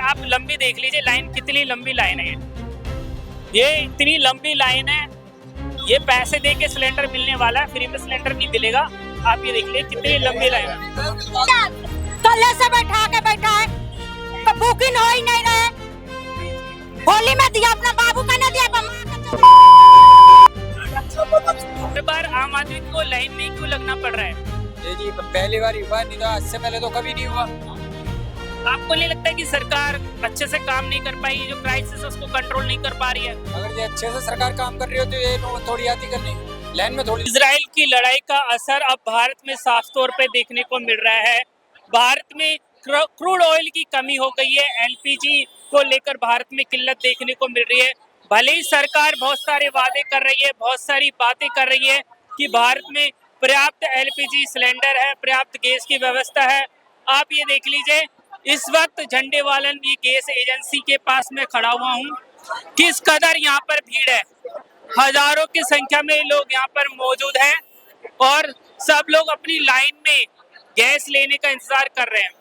आप लंबी देख लीजिए लाइन, कितनी लंबी लाइन है ये इतनी लंबी लाइन है। ये पैसे दे के सिलेंडर मिलने वाला है, फ्री में सिलेंडर नहीं मिलेगा। आप ये देख लीजिए कितनी लंबी लाइन है। कल से बैठा है तो बुकिंग हो ही नहीं रहे। होली में दिया अपना बाबू का ना दिया। हर बार आम आदमी को लाइन में क्यों लगना पड़ रहा है? जी पहली बार हुआ, नहीं तो इससे पहले तो कभी नहीं हुआ। आपको नहीं लगता कि सरकार अच्छे से काम नहीं कर पाई, जो क्राइसिस उसको कंट्रोल नहीं कर पा रही है? अगर ये अच्छे से सरकार काम कर रही हो तो ये लोग थोड़ी आती करनी लाइन में थोड़ी। इजराइल की लड़ाई का असर अब भारत में साफ तौर पे देखने को मिल रहा है। भारत में क्रूड ऑयल की कमी हो गई है, एलपीजी को लेकर भारत में किल्लत देखने को मिल रही है। भले ही सरकार बहुत सारे वादे कर रही है, बहुत सारी बातें कर रही है कि भारत में पर्याप्त एलपीजी सिलेंडर है, पर्याप्त गैस की व्यवस्था है। आप ये देख लीजिए, इस वक्त झंडेवालन ये गैस एजेंसी के पास में खड़ा हुआ हूँ। किस कदर यहाँ पर भीड़ है, हजारों की संख्या में लोग यहाँ पर मौजूद हैं और सब लोग अपनी लाइन में गैस लेने का इंतजार कर रहे हैं।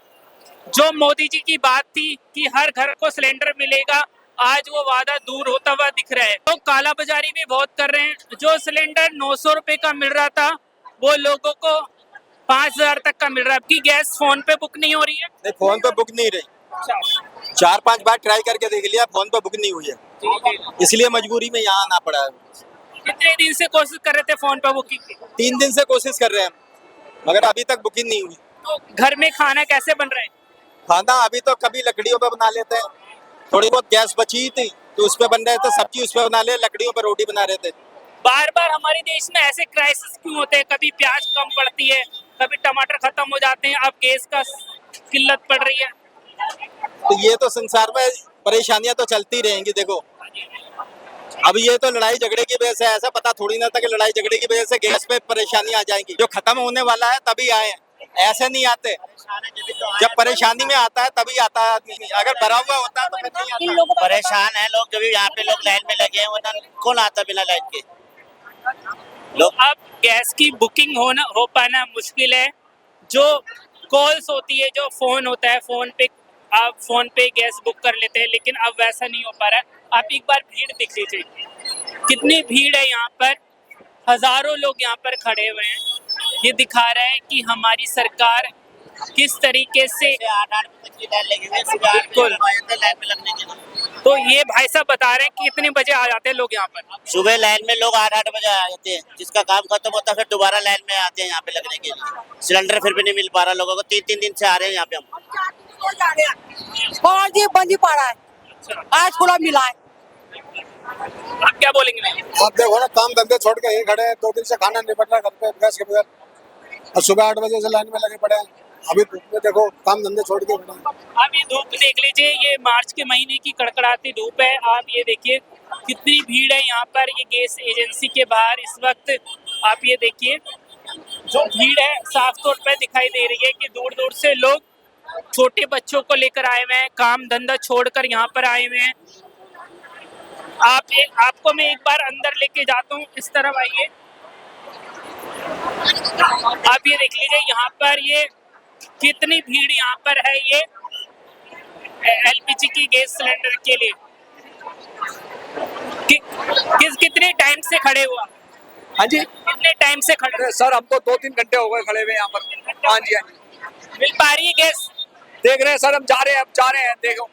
जो मोदी जी की बात थी कि हर घर को सिलेंडर मिलेगा, आज वो वादा दूर होता हुआ दिख रहा है। तो काला बाजारी भी बहुत कर रहे हैं। जो सिलेंडर 900 रुपए का मिल रहा था वो लोगों को 5000 तक का मिल रहा है। आपकी गैस फोन पे बुक नहीं हो रही है? नहीं, फोन पे बुक नहीं रही। 4-5 बार ट्राई करके देख लिया, फोन पे बुक नहीं हुई है, इसलिए मजबूरी में यहाँ आना पड़ा है। कितने दिन से कोशिश कर रहे थे फोन पे बुकिंग की? 3 दिन से कोशिश कर रहे हैं मगर अभी तक बुकिंग नहीं हुई। तो घर में खाना कैसे बन रहा है? खाना अभी तो कभी लकड़ियों पे बना लेते हैं, थोड़ी बहुत गैस बची थी तो उस पे बन रहे थे, सब्जी उस पे बना ले, लकड़ियों पे रोटी बना रहे थे। बार बार हमारे देश में ऐसे क्राइसिस क्यों होते हैं? कभी प्याज कम पड़ती है, कभी टमाटर खत्म हो जाते हैं, अब गैस का किल्लत पड़ रही है। तो ये तो संसार में परेशानियां तो चलती रहेंगी। देखो अब ये तो लड़ाई झगड़े की वजह से, ऐसा पता थोड़ी ना था कि लड़ाई झगड़े की वजह से गैस पे परेशानी आ जाएंगी। जो खत्म होने वाला है तभी आए, ऐसे नहीं आते। जब परेशानी में आता है तभी आता है आदमी, अगर भरा हुआ होता है तो फिर नहीं आता। परेशान है लोग, जब यहाँ पे लोग लाइन में लगे हैं, वरना कौन आता बिना लाइन के? लोग अब गैस की बुकिंग हो पाना मुश्किल है। जो कॉल्स होती है, जो फोन होता है, फोन पे आप फोन पे गैस बुक कर लेते हैं, लेकिन अब वैसा नहीं हो पा रहा है। आप एक बार भीड़ देख लीजिए, कितनी भीड़ है यहाँ पर। हजारों लोग यहाँ पर खड़े हुए हैं। ये दिखा रहा है कि हमारी सरकार किस तरीके से 8-8 बजे की लाइन लगी हुई है, सुबह 8 बजे लाइन में लगने के लिए। तो ये भाई साहब बता रहे हैं कि कितने बजे आ जाते हैं लोग यहाँ पर? सुबह लाइन में लोग 8-8 बजे आ जाते हैं, जिसका काम खत्म होता है फिर दोबारा लाइन में आते हैं यहाँ पे लगने के लिए। सिलेंडर फिर भी नहीं मिल पा रहा लोगों को, 3-3 दिन से आ रहे हैं यहाँ पे हम। और ये बंद ही पड़ा है, आज थोड़ा मिला है। आप क्या बोलेंगे? आप देखो ना, काम धंधे छोड़ के यही खड़े हैं, 2 दिन से खाना नहीं बन रहा घर पे गैस के बगैर, और सुबह 8 बजे से लाइन में लगे पड़े हैं। अभी धूप में देखो, काम धंधे छोड़ के खड़े हैं। आप ये धूप देख लीजिए, ये मार्च के महीने की कड़कड़ाती धूप है। आप ये देखिए कितनी भीड़ है यहाँ पर, ये गैस एजेंसी के बाहर इस वक्त। आप ये देखिए जो भीड़ है साफ तौर पर दिखाई दे रही है कि दूर दूर से लोग छोटे बच्चों को लेकर आए हुए हैं, काम धंधा छोड़कर यहाँ पर आए हुए हैं। आपको मैं एक बार अंदर लेके जाता हूँ, इस तरफ आइए। आप ये देख लीजिए यहाँ पर ये कितनी भीड़ यहाँ पर है, ये एलपीजी की गैस सिलेंडर के लिए। कितने टाइम से खड़े हुआ? हाँ जी, कितने टाइम से खड़े? अरे सर हम तो 2-3 घंटे हो गए खड़े हुए यहाँ पर। हाँ जी, हाँ जी। मिल पा रही है गैस? देख रहे हैं सर, हम जा रहे हैं। देखो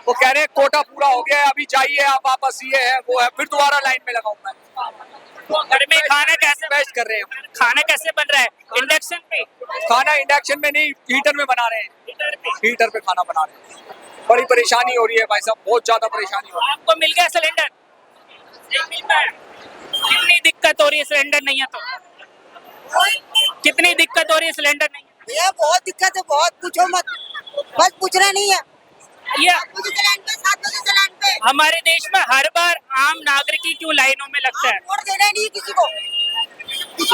वो कह रहे हैं कोटा पूरा हो गया है, अभी जाइए आप वापस, ये है वो है, फिर दोबारा लाइन में लगाऊं मैं। तो घर में खाना कैसे वेस्ट कर रहे हैं? खाना कैसे बन रहा है? इंडक्शन पे? खाना इंडक्शन में नहीं, हीटर में बना रहे हैं। हीटर पे खाना बना रहे हैं। बड़ी परेशानी हो रही है भाई साहब, बहुत ज्यादा परेशानी हो रही है। आपको मिल गया सिलेंडर? नहीं मिल पाया। कितनी दिक्कत हो रही है सिलेंडर नहीं है तो? कितनी दिक्कत हो रही है सिलेंडर नहीं है? ये बहुत दिक्कत है, बहुत पूछो मत, बस पूछना नहीं है। ये 7 बजे से लाइन पे हमारे देश में हर बार आम नागरिक ही क्यों लाइनों में लगता है? वोट देना नहीं किसी को।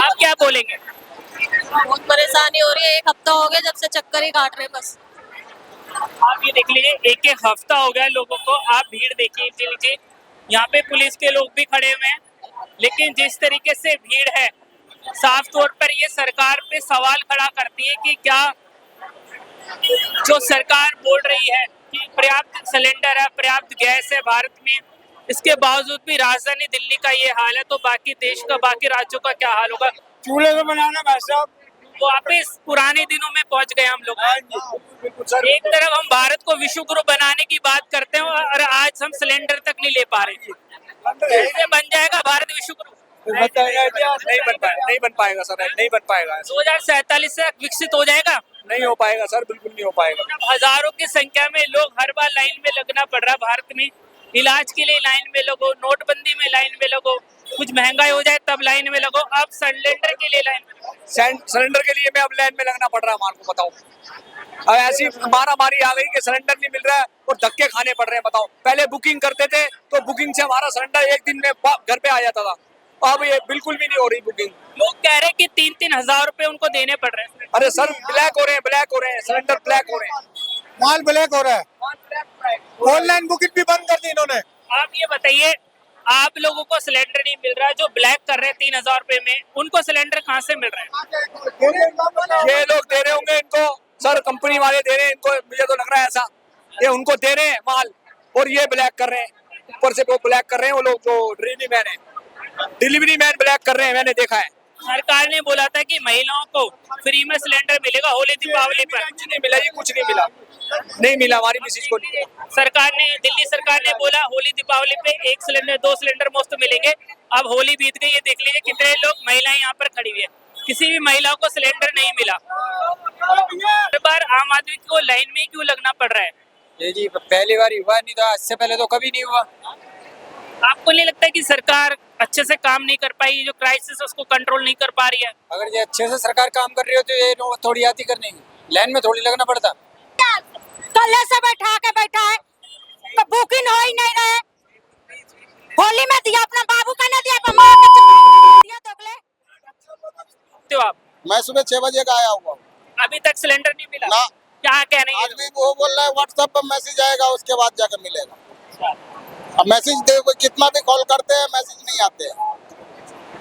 आप क्या बोलेंगे? बहुत परेशानी हो रही है, 1 हफ्ता हो गया जब से चक्कर ही काट रहे हैं बस। आप ये देख लीजिए, एक हफ्ता हो गया लोगों को। आप भीड़ देखिए, यहाँ पे पुलिस के लोग भी खड़े हुए हैं, लेकिन जिस तरीके से भीड़ है साफ तौर पर ये सरकार पे सवाल खड़ा करती है कि क्या जो सरकार बोल रही है कि पर्याप्त सिलेंडर है, पर्याप्त गैस है भारत में, इसके बावजूद भी राजधानी दिल्ली का ये हाल है, तो बाकी देश का, बाकी राज्यों का क्या हाल होगा? चूल्हे पे बनाना भाई साहब। वापिस पुराने दिनों में पहुंच गए हम लोग। एक तरफ हम भारत को विश्व गुरु बनाने की बात करते हैं और आज हम सिलेंडर तक नहीं ले पा रहे। कैसे बन जाएगा भारत विश्व गुरु? नहीं बन पाएगा सर, नहीं बन पाएगा। 2047 तक विकसित हो जाएगा? नहीं हो पाएगा सर, बिल्कुल नहीं हो पाएगा। हजारों की संख्या में लोग हर बार लाइन में लगना पड़ रहा है भारत में, इलाज के लिए लाइन में लगो, नोटबंदी में लाइन में लगो, कुछ महंगाई हो जाए तब लाइन में लगो, अब सिलेंडर के लिए लाइन में लगो। सिलेंडर के लिए मैं अब लाइन में लगना पड़ रहा है हमारे को, बताओ। अब ऐसी मारामारी आ गई कि सिलेंडर नहीं मिल रहा है और धक्के खाने पड़ रहे हैं, बताओ। पहले बुकिंग करते थे तो बुकिंग से हमारा सिलेंडर एक दिन में घर पे आ जाता था, अब ये बिल्कुल भी नहीं हो रही बुकिंग। लोग कह रहे हैं कि 3-3 हजार रुपए उनको देने पड़ रहे हैं। अरे सर, ब्लैक हो रहे हैं, सिलेंडर ब्लैक हो रहे हैं, माल ब्लैक हो रहा है, ऑनलाइन बुकिंग भी बंद कर दी इन्होंने। आप ये बताइए, आप लोगों को सिलेंडर नहीं मिल रहा, जो ब्लैक कर रहे हैं 3,000 रुपए में, उनको सिलेंडर कहाँ से मिल रहा है? ये लोग दे रहे होंगे इनको, सर कंपनी वाले दे रहे हैं इनको, मुझे तो लग रहा है ऐसा, ये उनको दे रहे हैं माल और ये ब्लैक कर रहे हैं, ऊपर से वो ब्लैक कर रहे हैं, वो लोग जो डिलीवरी मैन ब्लैक कर रहे हैं, मैंने देखा है। सरकार ने बोला था कि महिलाओं को फ्री में सिलेंडर मिलेगा होली दीपावली पर। कुछ नहीं मिला, ये कुछ नहीं मिला हमारी मिसेज को नहीं मिला। सरकार ने, दिल्ली सरकार ने बोला होली दीपावली पे 1 सिलेंडर 2 सिलेंडर मुफ्त मिलेंगे। अब होली बीत गई, ये देख लीजिए कितने लोग, महिलाएं यहाँ पर खड़ी हुई है, किसी भी महिला को सिलेंडर नहीं मिला। हर बार आम आदमी को लाइन में ही क्यों लगना पड़ रहा है? ये जी पहली बार हुआ, नहीं तो इससे पहले तो कभी नहीं हुआ। आपको नहीं लगता कि सरकार अच्छे से काम नहीं कर पाई, जो क्राइसिस उसको कंट्रोल नहीं कर पा रही है? अगर ये अच्छे से सरकार काम कर रही हो तो ये थोड़ी आती करने की, लाइन में थोड़ी लगना पड़ता। कल से बैठा है तो बुकिंग हो ही नहीं रहे। होली में दिया, अपना बाबू का ना दिया, दिया दोगले। तो आप, मैं सुबह 6 बजे का आया हुआ हूँ, अभी तक सिलेंडर नहीं मिला? ना। क्या कहने आज भी वो बोल रहा है व्हाट्सएप पर मैसेज आएगा, उसके बाद जाकर मिलेगा। अब मैसेज कितना भी कॉल करते हैं, मैसेज नहीं आते हैं।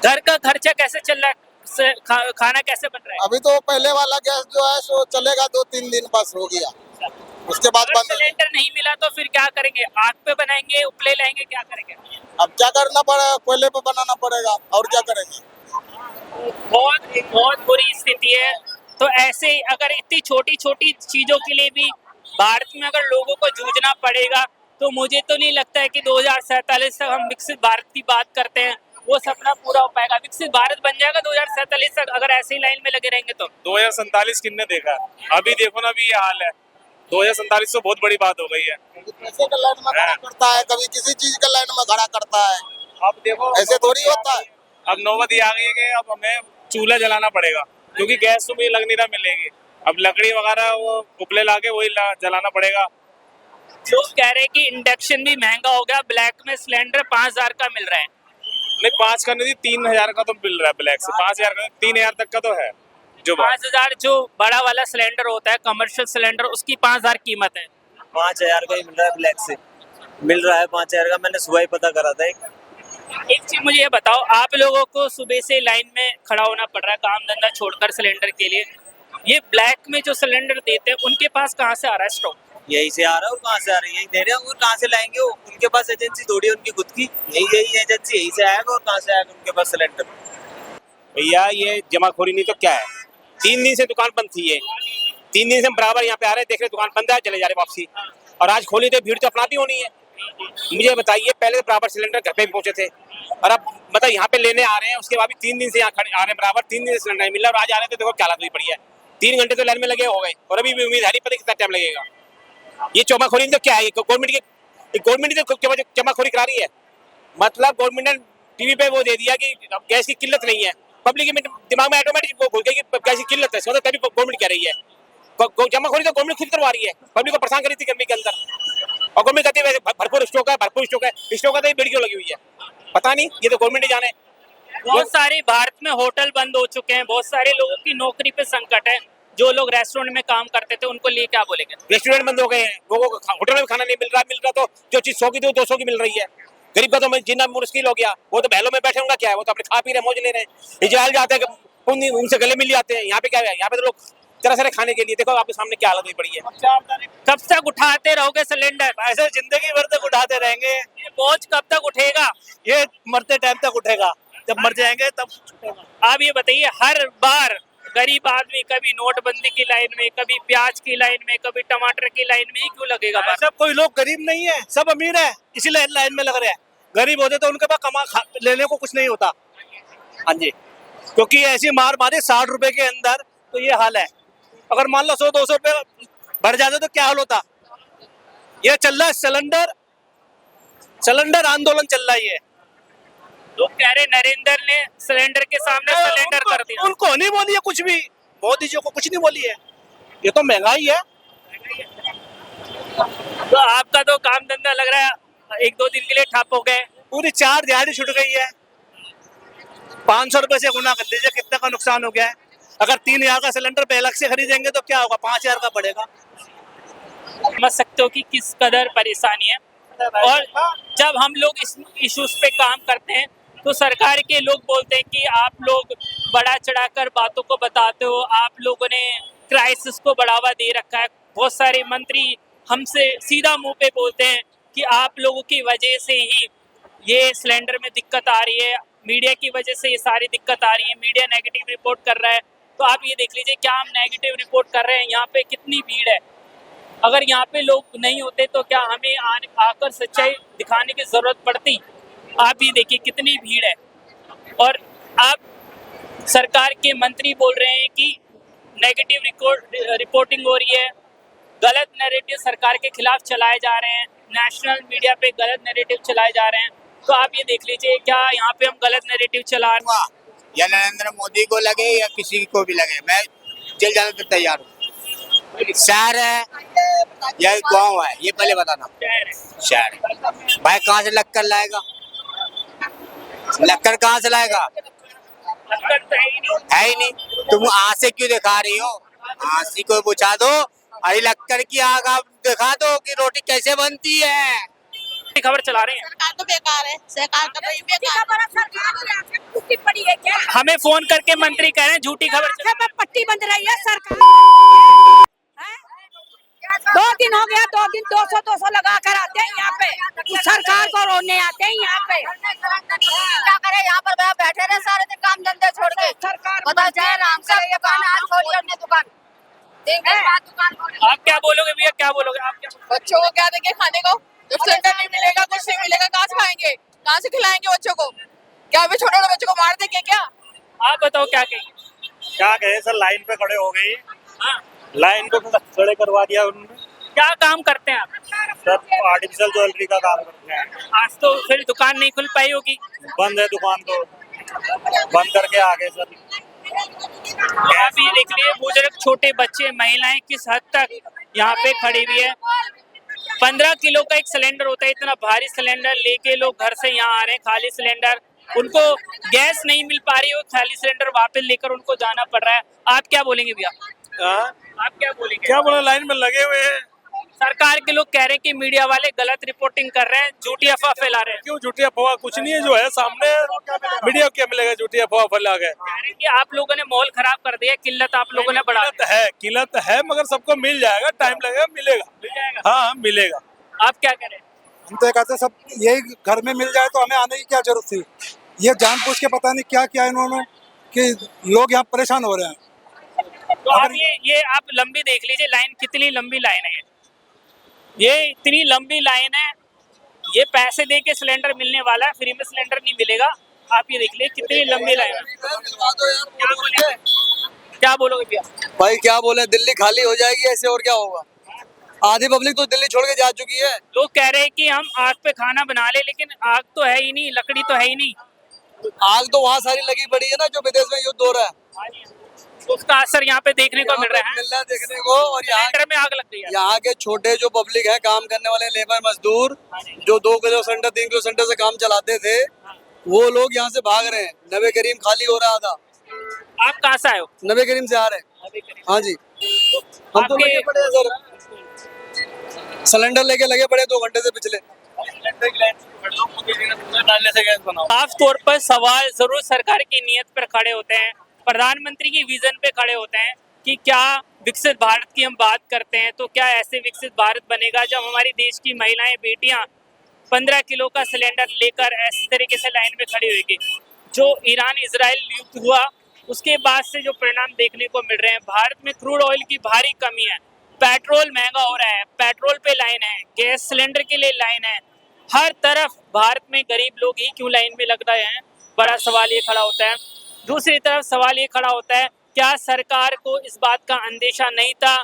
घर का खर्चा कैसे चल रहा है, खाना कैसे बन रहा है? अभी तो पहले वाला गैस जो है सो चलेगा 2-3 दिन बस हो गया, उसके बाद बंद। सिलेंडर नहीं मिला तो फिर क्या करेंगे? आग पे बनाएंगे, उपले लाएंगे, क्या करेंगे? अब क्या करना पड़ेगा, कोयले पे बनाना पड़ेगा, और क्या करेंगे। बहुत बुरी स्थिति है। तो ऐसे ही अगर इतनी छोटी छोटी चीजों के लिए भी भारत में अगर लोगों को जूझना पड़ेगा, तो मुझे तो नहीं लगता है कि 2047 तक हम विकसित भारत की बात करते हैं, वो सपना पूरा हो पाएगा। विकसित भारत बन जाएगा 2047 तक अगर ऐसे ही लाइन में लगे रहेंगे तो। 2047 किसने देखा? अभी देखो ना, अभी ये हाल है। 2047 तो बहुत बड़ी बात हो गई है। पैसे का लाइन में खड़ा करता है, कभी किसी चीज का लाइन में खड़ा करता है, अब देखो ऐसे थोड़ी होता है। अब नौबत ये आ गई है कि अब हमें चूल्हा जलाना पड़ेगा, क्योंकि गैस तो मुझे लग नहीं रहा मिलेगी। अब लकड़ी वगैरह वो उपले लाके वही जलाना पड़ेगा। लोग कह रहे हैं कि इंडक्शन भी महंगा हो गया, ब्लैक में सिलेंडर 5,000 का मिल रहा है। नहीं, 5 का नहीं, 3,000 का तो मिल रहा है ब्लैक से। 5,000 का, 3,000 तक का तो है। जो 5,000 जो बड़ा वाला सिलेंडर होता है, कमर्शियल सिलेंडर, उसकी 5,000 कीमत है। 5,000 का ही मिल रहा है, ब्लैक से मिल रहा है 5,000 का। मैंने सुबह ही पता करा था। एक चीज मुझे ये बताओ, आप लोगों को सुबह से लाइन में खड़ा होना पड़ रहा है काम धंधा छोड़कर सिलेंडर के लिए, ये ब्लैक में जो सिलेंडर देते हैं उनके पास कहाँ से आ रहा है स्टॉक? यही से आ रहा है, और कहाँ से आ रही है, यही दे रहे हैं, और कहाँ से लाएंगे वो? उनके पास एजेंसी थोड़ी है उनकी खुद की, यही एजेंसी यही से आएगा, और कहाँ से आएगा उनके पास सिलेंडर? भैया ये जमाखोरी नहीं तो क्या है। 3 दिन से दुकान बंद थी, ये 3 दिन से हम बराबर यहाँ पे आ रहे हैं, देख रहे दुकान बंद है, चले जा रहे वापसी, और आज खोली तो भीड़ तो अपनाती होनी है। मुझे बताइए, पहले तो बराबर सिलेंडर घर पे भी पहुंचे थे, और अब मतलब यहाँ पे लेने आ रहे हैं, उसके बाद भी 3 दिन से यहाँ खड़े आ रहे हैं बराबर, 3 दिन से सिलेंडर नहीं मिल रहा, और आज आ रहे हैं तो देखो क्या हालत हुई पड़ी है। 3 घंटे तो लाइन में लगे हो गए, और अभी भी उम्मीद है नहीं, पता कितना टाइम लगेगा। ये जमाखोरी तो क्या है? गवर्नमेंट ही तो जमाखोरी करा रही है। मतलब गवर्नमेंट ने टीवी पे वो दे दिया कि अब गैस की किल्लत नहीं है, पब्लिक के दिमाग में ऑटोमेटिक वो घुल गई कि गैस की किल्लत है, तभी गवर्नमेंट कह रही है। जमाखोरी तो गवर्नमेंट खुद करवा रही है, पब्लिक को परेशान करी थी गर्मी के अंदर, और गवर्नमेंट कहती है भरपूर स्टॉक है, स्टॉक है, तो बेड़ी क्यों लगी हुई है पता नहीं, ये तो गवर्नमेंट ही जाने। बहुत सारे भारत में होटल बंद हो चुके हैं, बहुत सारे लोगों की नौकरी पे संकट है। जो लोग रेस्टोरेंट में काम करते थे उनको लिए क्या बोलेंगे? रेस्टोरेंट बंद हो गए हैं, लोगों को होटल में खाना नहीं मिल रहा तो जो चीज 100 की दो 200 की मिल रही है। गरीब का तो जीना मुश्किल हो गया, वो तो बहलों में बैठे होंगे, क्या है, वो तो अपने खा पी रहे, मौज ले रहे हैं। इजराइल जाते हैं, उनसे गले मिल जाते हैं। यहाँ पे क्या है, यहाँ पे तो लोग तरह तरह खाने के लिए। देखो आपके सामने क्या हालत हुई पड़ी है। कब तक उठाते रहोगे सिलेंडर? ऐसे जिंदगी भर तक उठाते रहेंगे, ये बोझ कब तक उठेगा? ये मरते टाइम तक उठेगा, जब मर जाएंगे तब छूटेगा। आप ये बताइए, हर बार गरीब आदमी कभी नोटबंदी की लाइन में, कभी प्याज की लाइन में, कभी टमाटर की लाइन में ही क्यों लगेगा बार? सब कोई लोग गरीब नहीं है, सब अमीर है, इसीलिए लाइन में लग रहे हैं। गरीब होते तो उनके पास लेने को कुछ नहीं होता। हाँ जी, क्योंकि ऐसी मार मारी 60 रुपए के अंदर, तो ये हाल है। अगर मान लो 100-200 रुपए बढ़ जाते तो क्या हाल होता। ये चल रहा है सिलेंडर आंदोलन चल रहा है। ये लोग कह रहे नरेंद्र ने सिलेंडर के सामने सिलेंडर कर दिया। उनको नहीं बोली है कुछ भी, मोदी जी को कुछ नहीं बोली है। ये तो महंगाई है। तो आपका तो काम धंधा लग रहा है 1-2 दिन के लिए ठप हो गए। पूरी 4 दिहाड़ी छुट गई है। 500 रुपए से गुना कर लीजिए कितना का नुकसान हो गया है। अगर 3000 का सिलेंडर पे अलग से खरीदेंगे तो क्या होगा, 5000 का पड़ेगा। समझ सकते हो कि किस कदर परेशानी है। और जब हम लोग इस इश्यूज पे काम करते हैं तो सरकार के लोग बोलते हैं कि आप लोग बढ़ा चढ़ाकर बातों को बताते हो, आप लोगों ने क्राइसिस को बढ़ावा दे रखा है। बहुत सारे मंत्री हमसे सीधा मुंह पे बोलते हैं कि आप लोगों की वजह से ही ये सिलेंडर में दिक्कत आ रही है, मीडिया की वजह से ये सारी दिक्कत आ रही है, मीडिया नेगेटिव रिपोर्ट कर रहा है। तो आप ये देख लीजिए, क्या हम नेगेटिव रिपोर्ट कर रहे हैं? यहाँ पे कितनी भीड़ है। अगर यहाँ पे लोग नहीं होते तो क्या हमें आकर सच्चाई दिखाने की जरूरत पड़ती? आप ये देखिए कितनी भीड़ है। और आप सरकार के मंत्री बोल रहे हैं कि नेगेटिव रिपोर्टिंग हो रही है, गलत नैरेटिव सरकार के खिलाफ चलाए जा रहे हैं, नेशनल मीडिया पे गलत नैरेटिव चलाए जा रहे हैं। तो आप ये देख लीजिए, क्या यहाँ पे हम गलत नैरेटिव चला रहे हैं? या नरेंद्र मोदी को लगे या किसी को भी लगे, मैं जेल जाने को तैयार हूँ। शहर है या गाँव है, ये पहले बताना। शहर है भाई, कहाँ से लक्कर लाएगा? लक्कर कहाँ से लाएगा? है ही नहीं। तुम आंखें क्यों दिखा रही हो? आंखें को बुझा दो, अरे लक्कर की आग आप दिखा दो कि रोटी कैसे बनती है। खबर चला रहे हैं। सरकार तो बेकार है, सरकार का भाई बेकार है। हमें फोन करके मंत्री कह रहे हैं झूठी खबर पट्टी बंद रही है सरकार। 2 दिन हो गया, 2 दिन 200 लगा कर आते हैं यहाँ पे, सरकार को रोने आते हैं यहाँ पे। क्या करे, यहाँ पर बैठे रहे सारे दिन काम धंधे छोड़ के। सरकार पता जाए आराम से दुकान आज खोली हमने दुकान। आप क्या बोलोगे भैया, क्या बोलोगे आप? क्या बच्चों को क्या देंगे खाने को? जब सिलेंडर नहीं मिलेगा, कुछ नहीं मिलेगा, कहाँ से खाएंगे, कहाँ से खिलाएंगे बच्चों को? क्या अभी छोटे छोटे बच्चों को मार देंगे क्या? आप बताओ क्या कहेंगे? क्या कहे सर, लाइन पे खड़े हो गई। लाइन पे खड़े करवा दिया उन्होंने। क्या काम करते हैं आप? सर आर्टिफिशियल ज्वेलरी का काम करते हैं। आज तो फिर दुकान नहीं खुल पाई होगी। बंद है दुकान, तो बंद करके आ गए सर। आप ये देख लीजिए, बुजुर्ग, छोटे बच्चे, महिलाएं किस हद तक यहाँ पे खड़ी हुई है। 15 किलो का एक सिलेंडर होता है, इतना भारी सिलेंडर लेके लोग घर से यहाँ आ रहे हैं। खाली सिलेंडर, उनको गैस नहीं मिल पा रही है, खाली सिलेंडर वापस लेकर उनको जाना पड़ रहा है। आप क्या बोलेंगे भैया? आप क्या बोलेंगे? क्या बोला, लाइन में लगे हुए हैं। सरकार के लोग कह रहे हैं कि मीडिया वाले गलत रिपोर्टिंग कर रहे हैं, झूठी अफवाह फैला रहे हैं। क्यों झूठी अफवाह? कुछ नहीं है, जो है सामने मीडिया क्या मिलेगा झूठी अफवाह फैला के। कह रहे हैं कि आप लोगों ने माहौल खराब कर दिया, किल्लत आप लोगों ने बढ़ा दी। किल्लत है मगर सबको मिल जाएगा, टाइम लगेगा, मिलेगा। हाँ मिलेगा। आप क्या कह रहे हैं? हम तो कहते सब यही घर में मिल जाए तो हमें आने की क्या जरूरत थी। ये जानबूझ के पता नहीं क्या किया इन्होंने कि लोग यहाँ परेशान हो रहे हैं। तो आप ये आप लंबी देख लीजिए, लाइन कितनी लंबी लाइन है। ये इतनी लंबी लाइन है, ये पैसे दे के सिलेंडर मिलने वाला है, फ्री में सिलेंडर नहीं मिलेगा। आप ये देख लीजिए कितनी लंबी लाइन है। क्या बोलोगे भैया? भाई क्या बोले, दिल्ली खाली हो जाएगी ऐसे और क्या होगा? आधी पब्लिक तो दिल्ली छोड़ के जा चुकी है। लोग कह रहे हैं कि हम आग पे खाना बना ले, लेकिन आग तो है ही नहीं, लकड़ी तो है ही नहीं। आग तो वहाँ सारी लगी पड़ी है ना, जो विदेश में युद्ध हो रहा है, उसका असर यहाँ पे देखने को मिल रहा है। देखने को। और यहाँ में आग लग गई है। यहाँ के छोटे जो पब्लिक है, काम करने वाले लेबर मजदूर, जो 2 किलो सिलेंडर 3 किलो सिलेंडर से काम चलाते थे, वो लोग यहाँ से भाग रहे हैं। नबे करीम खाली हो रहा था। आप कहाँ से आए हो? नबे करीम से आ रहे हैं। हाँ जी, हम तो लगे पड़े हैं सर, सिलेंडर लेके लगे पड़े 2 घंटे से पिछले। साफ तौर पर सवाल जरूर सरकार की नीयत पर खड़े होते हैं, प्रधानमंत्री की विजन पे खड़े होते हैं। कि क्या विकसित भारत की हम बात करते हैं तो क्या ऐसे विकसित भारत बनेगा जब हमारी देश की महिलाएं बेटियां 15 किलो का सिलेंडर लेकर ऐसे तरीके से लाइन में खड़ी होगी। जो ईरान इजराइल युद्ध हुआ उसके बाद से जो परिणाम देखने को मिल रहे हैं, भारत में क्रूड ऑयल की भारी कमी है, पेट्रोल महंगा हो रहा है, पेट्रोल पे लाइन है, गैस सिलेंडर के लिए लाइन है, हर तरफ भारत में गरीब लोग ही क्यों लाइन में लग रहे हैं, बड़ा सवाल ये खड़ा होता है। दूसरी तरफ सवाल ये खड़ा होता है, क्या सरकार को इस बात का अंदेशा नहीं था?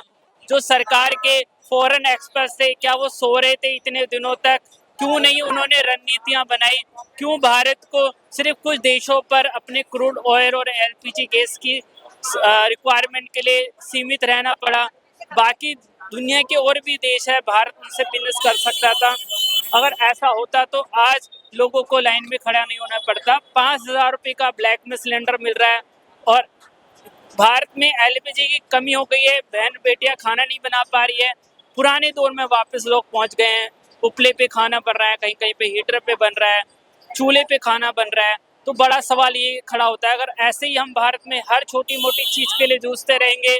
जो सरकार के फॉरेन एक्सपर्ट थे, क्या वो सो रहे थे इतने दिनों तक? क्यों नहीं उन्होंने रणनीतियां बनाई? क्यों भारत को सिर्फ कुछ देशों पर अपने क्रूड ऑयल और एलपीजी गैस की रिक्वायरमेंट के लिए सीमित रहना पड़ा? बाकी दुनिया के और भी देश है, भारत उनसे बिजनेस कर सकता था। अगर ऐसा होता तो आज लोगों को लाइन में खड़ा नहीं होना पड़ता। 5,000 रुपये का ब्लैक में सिलेंडर मिल रहा है और भारत में एलपीजी की कमी हो गई है, बहन बेटियां खाना नहीं बना पा रही है। पुराने दौर में वापस लोग पहुंच गए हैं, उपले पे खाना बन रहा है, कहीं कहीं पे हीटर पे बन रहा है, चूल्हे पे खाना बन रहा है। तो बड़ा सवाल ये खड़ा होता है, अगर ऐसे ही हम भारत में हर छोटी मोटी चीज के लिए जूझते रहेंगे,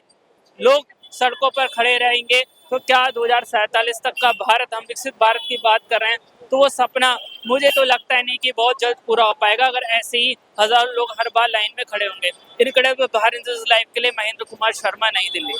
लोग सड़कों पर खड़े रहेंगे, तो क्या 2047 तक का भारत, हम विकसित भारत की बात कर रहे हैं, तो वो सपना मुझे तो लगता है नहीं कि बहुत जल्द पूरा हो पाएगा, अगर ऐसे ही हजारों लोग हर बार लाइन में खड़े होंगे। इन कड़े भारत लाइव के लिए महेंद्र कुमार शर्मा, नई दिल्ली।